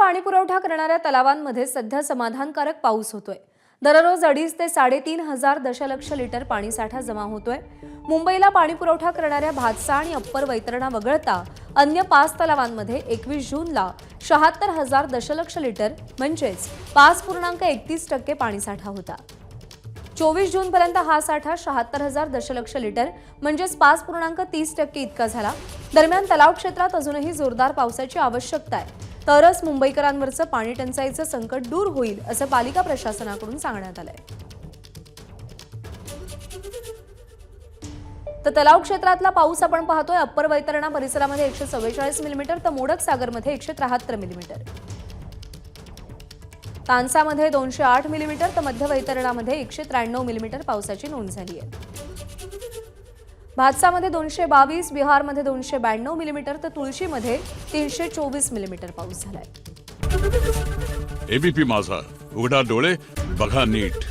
पाणी पुरवठा करणाऱ्या तलावांमध्ये सध्या समाधानकारक पाऊस होतोय। दररोज 2.5 ते 3.5 हजार दशलक्ष लिटर पाणीसाठा जमा होतोय। मुंबईला पाणी पुरवठा करणाऱ्या भातसा आणि अप्पर वैतरणा वगळता अन्य 5 तलावांमध्ये 21 जूनला 76,000 दशलक्ष लिटर म्हणजेच 5.31% पाणीसाठा होता। 24 जूनपर्यंत हा साठा 76,000 दशलक्ष लिटर म्हणजेच 5.30% इतका झाला। दरम्यान तलाव क्षेत्रात अजूनही जोरदार पावसाची आवश्यकता आहे, तरच मुंबईकरांवरचं पाणी टंचाईचं संकट दूर होईल असं पालिका प्रशासनाकडून सांगण्यात आलंय। तर तलाव क्षेत्रातला पाऊस आपण पाहतोय। अप्पर वैतरणा परिसरामध्ये 144 मिलीमीटर तर मोडक सागरमध्ये 173 मिलीमीटर, तानसामध्ये 208 मिलीमीटर तर मध्य वैतरणामध्ये 193 मिलीमीटर पावसाची नोंद झाली आहे। भातसामध्ये 222, बिहारमध्ये 292 मिलीमीटर तर तुळशीमध्ये 324 मिलीमीटर पाऊस झालाय। एबीपी माझा, उघडा डोळे बघा नीट।